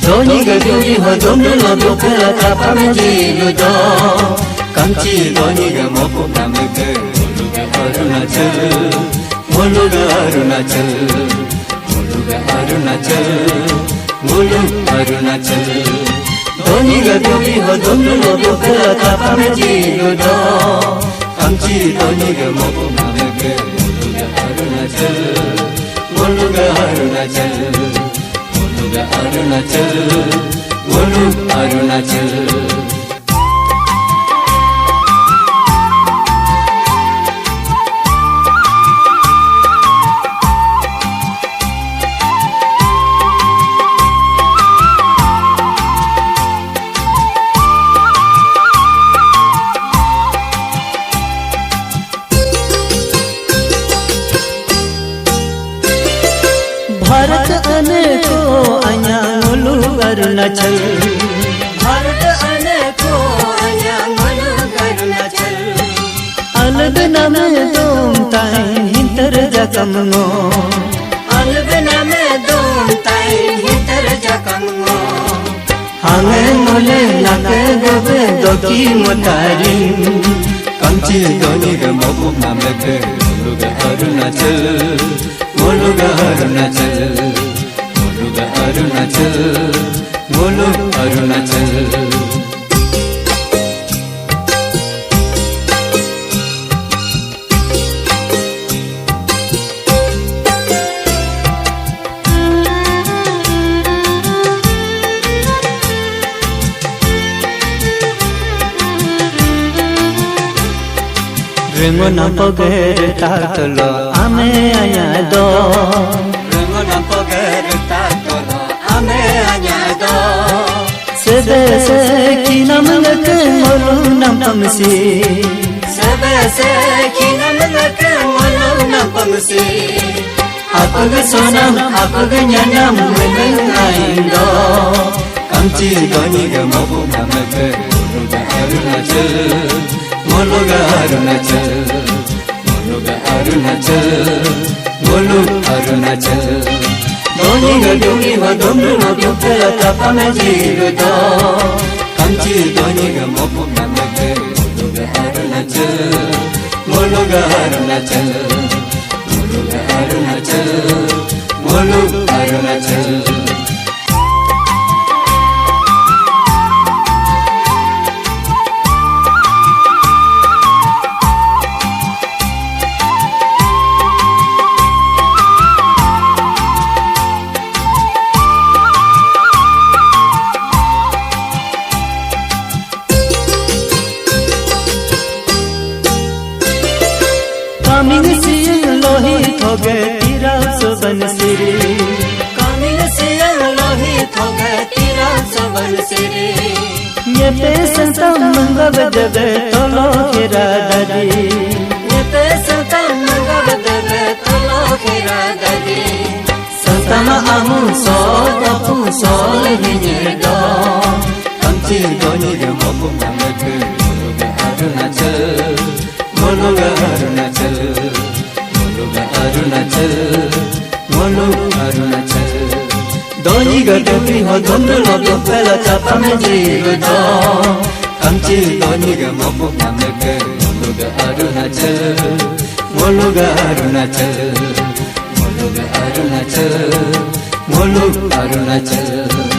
Doniga duri ho domno dokala tapamji ludo kamchi doniga mopu namge moluga arunachal moluga arunachal moluga arunachal moluga arunachal Doniga duri ho domno dokala tapamji ludo kamchi doniga mopu namge moluga arunachal moluga arunachal Arunachal, Molu Arunachal. Bharat अनेको आया मोलू अरुणाचल भारत अनेको आया मोलू अरुणाचल अलग नामे दोम ताई हिंतर जकमो अलग नामे दोम ताई हिंतर जकमो हमें मोले नाके गोबे दोकी मोतारी kamchi doniga mopu namge moluga arunachal moluga arunachal moluga arunachal moluga arunachal Rengona poger tatolo ame aya do Rengona poger tatolo ame aya do Sebe se kinam lake molu nam pamsi Sebe se kinam lake molu nam pamsi Apag sonam apag nyanam menaindo Kamchi doniga mopu namge moluga arunachal Moluga arunachal Moluga arunachal Moluga arunachal Doniga duri ho domno dokala tapamji ludo kamchi doniga mopu namge moluga arunachal Moluga arunachal Moluga arunachal Moluga arunachal Coming see lohi thoge tira soban siri Coming see lohi thoge tira soban siri Ye pesanta mangav debe tolo khira dadi Ye pesanta mangav debe tolo khira dadi Santama amu so tapu so hinye do kamchi doniga mopu namge moluga arunachal Moluga arunachal Moluga arunachal Moluga arunachal Doniga duri ho domno dokala tapamji ludo kamchi doniga mopu namge moluga arunachal Moluga arunachal Moluga arunachal मुलुग अरुणाचल